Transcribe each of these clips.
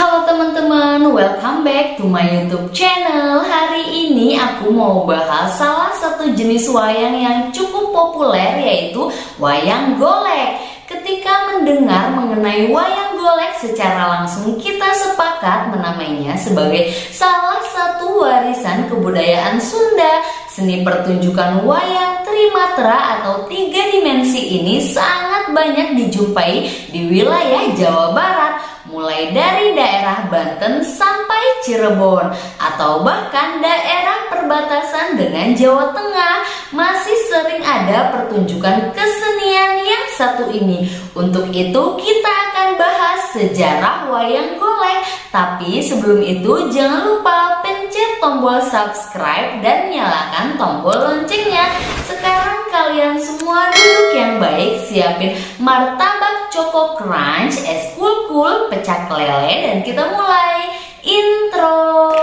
Halo teman-teman, welcome back to my YouTube channel. Hari ini aku mau bahas salah satu jenis wayang yang cukup populer, yaitu wayang golek. Ketika mendengar mengenai wayang golek, secara langsung kita sepakat menamainya sebagai salah satu warisan kebudayaan Sunda. Seni pertunjukan wayang trimatra atau 3 dimensi ini sangat banyak dijumpai di wilayah Jawa Barat, mulai dari daerah Banten sampai Cirebon, atau bahkan daerah perbatasan dengan Jawa Tengah. Masih sering ada pertunjukan kesenian yang satu ini. Untuk itu kita akan bahas sejarah wayang golek. Tapi sebelum itu jangan lupa pencet tombol subscribe dan nyalakan tombol loncengnya. Sekarang kalian semua duduk yang baik, siapin martabak Choco Crunch, es kul-kul, pecak lele, dan kita mulai. Intro.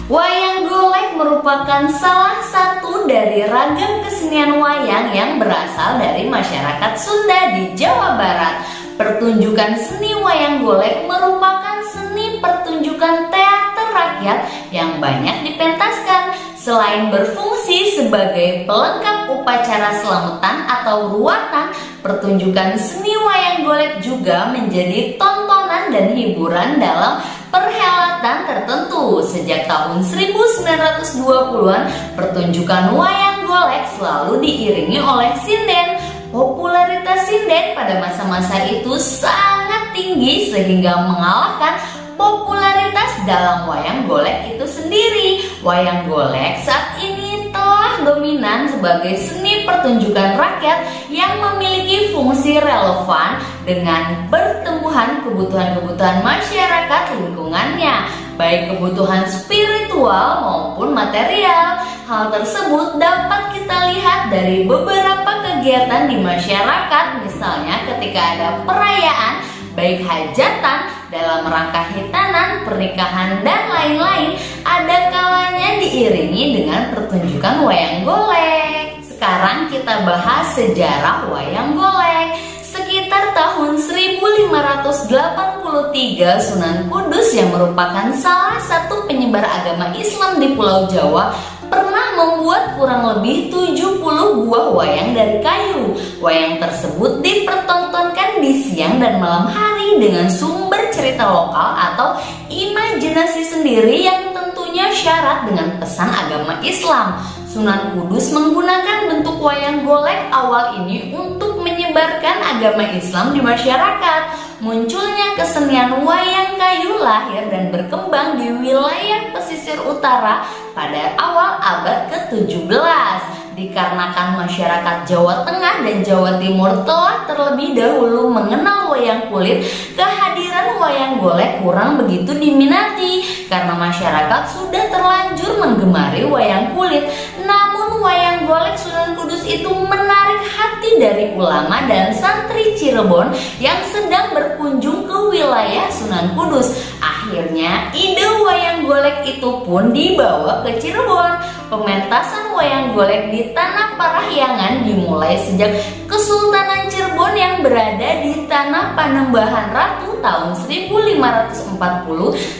Wayang golek merupakan salah satu dari ragam kesenian wayang yang berasal dari masyarakat Sunda di Jawa Barat. Pertunjukan seni wayang golek merupakan seni pertunjukan teater rakyat yang banyak dipentaskan. Selain berfungsi sebagai pelengkap upacara selamatan atau ruatan, pertunjukan seni wayang golek juga menjadi tontonan dan hiburan dalam perhelatan tertentu. Sejak tahun 1920-an, pertunjukan wayang golek selalu diiringi oleh sinden. Popularitas sinden pada masa-masa itu sangat tinggi sehingga mengalahkan popularitas dalam wayang golek itu sendiri. Wayang golek saat ini telah dominan sebagai seni pertunjukan rakyat yang memiliki fungsi relevan dengan pertumbuhan kebutuhan-kebutuhan masyarakat lingkungannya, baik kebutuhan spiritual maupun material. Hal tersebut dapat kita lihat dari beberapa kegiatan di masyarakat, misalnya ketika ada perayaan, baik hajatan, dalam rangka hitanan, pernikahan, dan lain-lain, ada kalanya diiringi dengan pertunjukan wayang golek. Sekarang kita bahas sejarah wayang golek. Sekitar tahun 1583, Sunan Kudus yang merupakan salah satu penyebar agama Islam di Pulau Jawa pernah membuat kurang lebih 70 buah wayang dari kayu. Wayang tersebut dipertontonkan di siang dan malam hari dengan sumber cerita lokal atau imajinasi sendiri yang tentunya syarat dengan pesan agama Islam. Sunan Kudus menggunakan bentuk wayang golek awal ini untuk menyebarkan agama Islam di masyarakat. Munculnya kesenian wayang kayu lahir dan berkembang di wilayah pesisir utara pada awal abad ke-17. Dikarenakan masyarakat Jawa Tengah dan Jawa Timur telah terlebih dahulu mengenal wayang kulit, kehadiran wayang golek kurang begitu diminati karena masyarakat sudah terlanjur menggemari wayang kulit. Namun wayang golek Sunan Kudus itu menarik hati dari ulama dan santri Cirebon yang sedang berkunjung ke wilayah Sunan Kudus. Akhirnya ide wayang golek itu pun dibawa ke Cirebon. Pementasan wayang golek di Tanah Parahyangan dimulai sejak Kesultanan Cirebon yang berada di Tanah Panembahan Ratu tahun 1540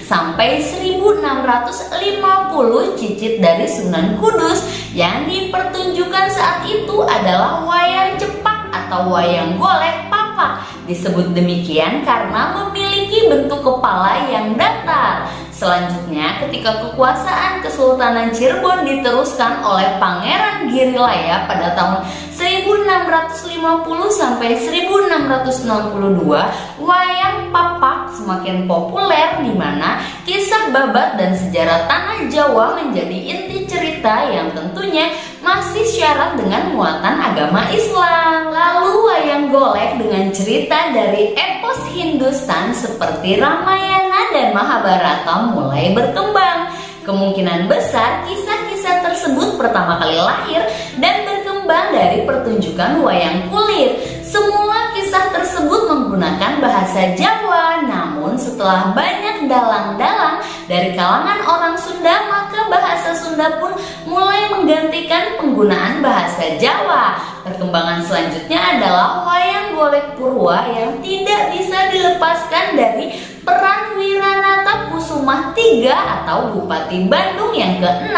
sampai 1650. Cicit dari Sunan Kudus yang dipertunjukkan saat itu adalah wayang cepak atau wayang golek papak. Disebut demikian karena memiliki bentuk kepala yang datar. Selanjutnya, ketika kekuasaan Kesultanan Cirebon diteruskan oleh Pangeran Girilaya pada tahun 1650 sampai 1662, wayang papak semakin populer di mana kisah babat dan sejarah tanah Jawa menjadi inti cerita yang tentunya masih syarat dengan muatan agama Islam. Lalu wayang golek dengan cerita dari epos Hindustan seperti Ramayana dan Mahabharata mulai berkembang. Kemungkinan besar kisah-kisah tersebut pertama kali lahir dan berkembang dari pertunjukan wayang kulit. Semula kisah tersebut menggunakan bahasa Jawa, namun setelah banyak dalang-dalang dari kalangan orang Sunda, maka maka bahasa Sunda pun mulai menggantikan penggunaan bahasa Jawa. Perkembangan selanjutnya adalah wayang golek Purwa yang tidak bisa dilepaskan dari peran Wiranata Kusuma III atau Bupati Bandung yang ke-6.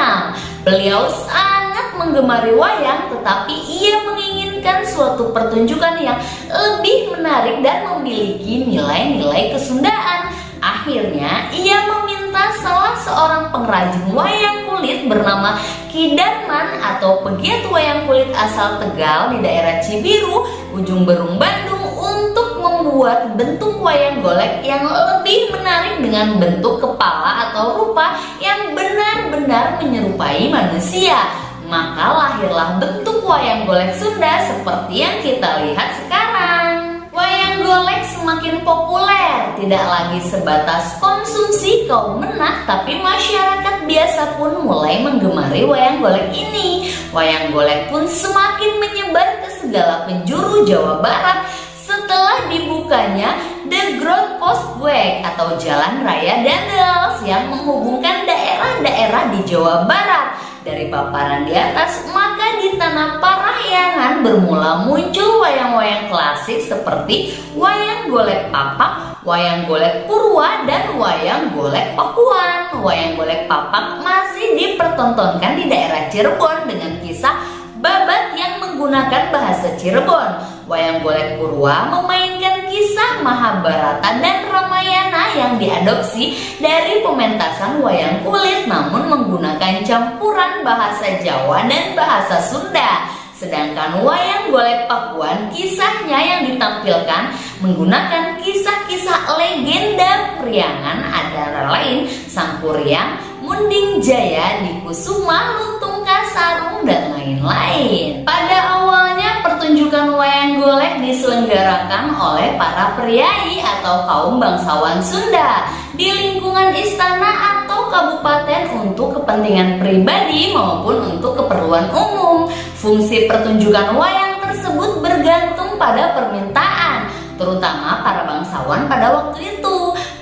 Beliau sangat menggemari wayang, tetapi ia menginginkan suatu pertunjukan yang lebih menarik dan memiliki nilai-nilai kesundaan. Akhirnya ia meminta salah seorang pengrajin wayang kulit bernama Ki Darman atau pegiat wayang kulit asal Tegal di daerah Cibiru, Ujung Berung, Bandung untuk membuat bentuk wayang golek yang lebih menarik dengan bentuk kepala atau rupa yang benar-benar menyerupai manusia. Maka lahirlah bentuk wayang golek Sunda seperti yang kita lihat sekarang. Wayang golek semakin populer, tidak lagi sebatas konsumsi kaum menah, tapi masyarakat biasa pun mulai menggemari wayang golek ini. Wayang golek pun semakin menyebar ke segala penjuru Jawa Barat setelah dibukanya The Groot Postweg atau Jalan Raya Dendels yang menghubungkan daerah-daerah di Jawa Barat. Dari paparan di atas, maka di tanah Parahyangan bermula muncul wayang-wayang klasik seperti wayang golek Papak, wayang golek Purwa, dan wayang golek Pakuan. Wayang golek Papak masih dipertontonkan di daerah Cirebon dengan kisah babat yang menggunakan bahasa Cirebon. Wayang golek Purwa memainkan kisah Mahabharata dan Ramayana yang diadopsi dari pementasan wayang kulit namun menggunakan campuran bahasa Jawa dan bahasa Sunda. Sedangkan wayang golek Pakuan kisahnya yang ditampilkan menggunakan kisah-kisah legenda Priangan antara lain Sangkuriang, Munding Jaya, Dikusuma, Lutung Kasarung, dan lain-lain. Pada awalnya pertunjukan wayang golek diselenggarakan oleh para priai atau kaum bangsawan Sunda di lingkungan istana atau kabupaten untuk kepentingan pribadi maupun untuk keperluan umum. Fungsi pertunjukan wayang tersebut bergantung pada permintaan, terutama para bangsawan pada waktu itu.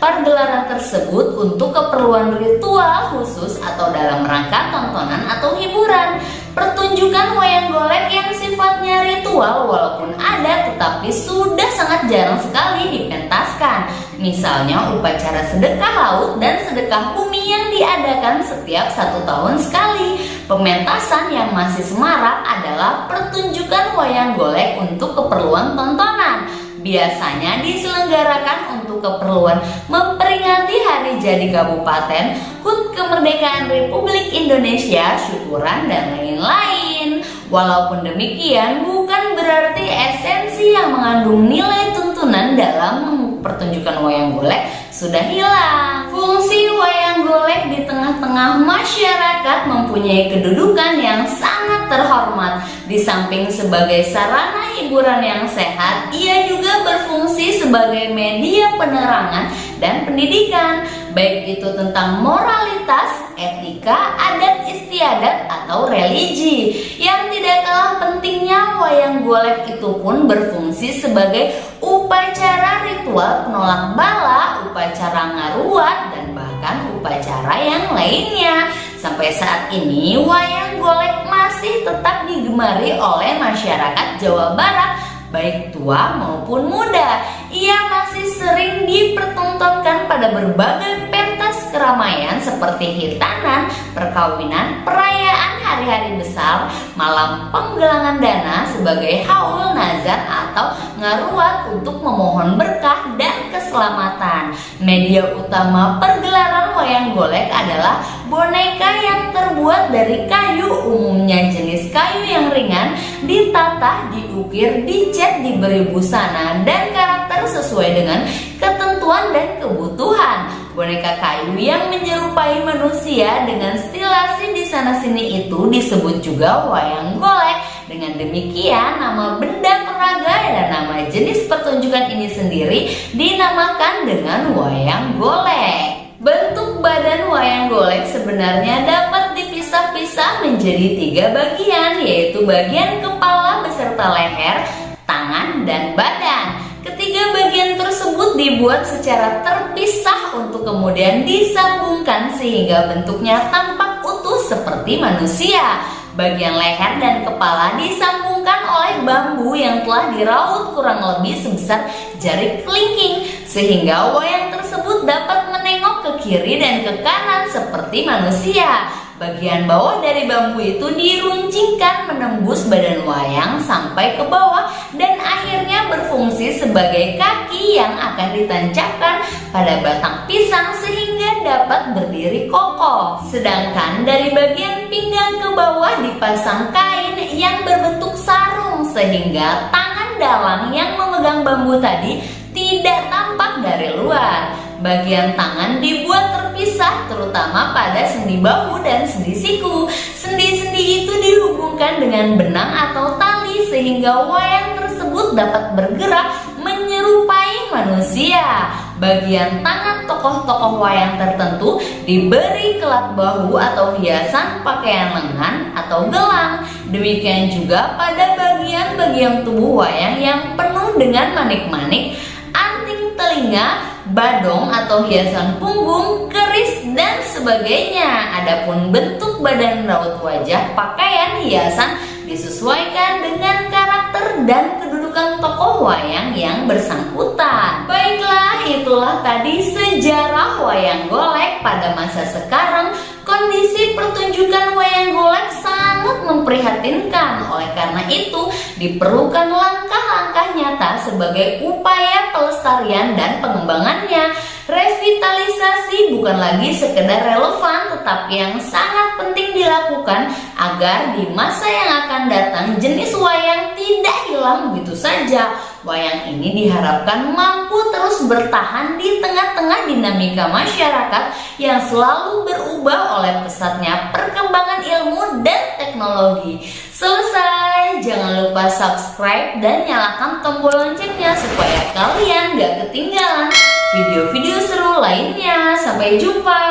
Pergelaran tersebut untuk keperluan ritual khusus atau dalam rangka tontonan atau hiburan. Pertunjukan wayang golek yang sifatnya ritual walaupun ada tetapi sudah sangat jarang sekali dipentaskan. Misalnya upacara sedekah laut dan sedekah bumi yang diadakan setiap 1 tahun sekali. Pementasan yang masih semarak adalah pertunjukan wayang golek untuk keperluan tontonan. Biasanya diselenggarakan untuk keperluan memperingati hari jadi kabupaten, HUT kemerdekaan Republik Indonesia, syukuran, dan lain-lain. Walaupun demikian, bukan berarti esensi yang mengandung nilai tuntunan dalam pertunjukan wayang golek sudah hilang. Fungsi wayang golek di tengah-tengah masyarakat mempunyai kedudukan yang sangat terhormat. Di samping sebagai sarana hiburan yang sehat, ia juga berfungsi sebagai media penerangan dan pendidikan, baik itu tentang moralitas, etika, adat istiadat, atau religi. Yang tidak kalah pentingnya, wayang golek itu pun berfungsi sebagai upacara ritual penolak bala, upacara ngaruat, dan bahkan upacara yang lainnya. Sampai saat ini, wayang golek masih tetap digemari oleh masyarakat Jawa Barat, baik tua maupun muda. Ia masih sering dipertontonkan pada berbagai pentas keramaian seperti hitanan, perkawinan, perayaan hari-hari besar, malam penggalangan dana sebagai haul nazar atau ngaruat untuk memohon berkah dan keselamatan. Media utama pergelaran wayang golek adalah boneka yang terbuat dari kayu, umumnya jenis kayu yang ringan, ditata, diukir, dicat, diberi busana dan karakter sesuai dengan ketentuan dan kebutuhan. Boneka kayu yang menyerupai manusia dengan stilasi di sana-sini itu disebut juga wayang golek. Dengan demikian, nama benda peraga dan nama jenis pertunjukan ini sendiri dinamakan dengan wayang golek. Bentuk badan wayang golek sebenarnya dapat dipisah-pisah menjadi 3 bagian, yaitu bagian kepala beserta leher, tangan, dan badan. Ketiga bagian tersebut dibuat secara terpisah untuk kemudian disambungkan sehingga bentuknya tampak utuh seperti manusia. Bagian leher dan kepala disambungkan oleh bambu yang telah diraut kurang lebih sebesar jari kelingking, sehingga wayang tersebut dapat menengok ke kiri dan ke kanan seperti manusia. Bagian bawah dari bambu itu diruncingkan menembus badan wayang sampai ke bawah dan akhirnya berfungsi sebagai kaki yang akan ditancapkan pada batang pisang sehingga dapat berdiri kokoh. Sedangkan dari bagian pinggang ke bawah dipasang kain yang berbentuk sarung sehingga tangan dalang yang memegang bambu tadi tidak tampak dari luar. Bagian tangan dibuat terpisah terutama pada sendi bahu dan sendi siku. Sendi-sendi itu dihubungkan dengan benang atau tali sehingga wayang tersebut dapat bergerak menyerupai manusia. Bagian tangan tokoh-tokoh wayang tertentu diberi kelat bahu atau hiasan pakaian lengan atau gelang. Demikian juga pada bagian-bagian tubuh wayang yang penuh dengan manik-manik, anting telinga, badong atau hiasan punggung, keris, dan sebagainya. Adapun bentuk badan raut wajah, pakaian, hiasan disesuaikan dengan karakter dan kedudukan tokoh wayang yang bersangkutan. Baiklah, itulah tadi sejarah wayang golek pada masa sekarang. Kondisi pertunjukan wayang golek sangat memprihatinkan. Oleh karena itu, diperlukan langkah-langkah nyata sebagai upaya pelestarian dan pengembangannya. Revitalisasi bukan lagi sekedar relevan, tetapi yang sangat penting dilakukan agar di masa yang akan datang jenis wayang tidak hilang begitu saja. Wayang ini diharapkan mampu terus bertahan di tengah-tengah dinamika masyarakat yang selalu berubah oleh pesatnya perkembangan ilmu dan teknologi. Selesai, jangan lupa subscribe dan nyalakan tombol loncengnya supaya kalian gak ketinggalan video-video seru lainnya. Sampai jumpa.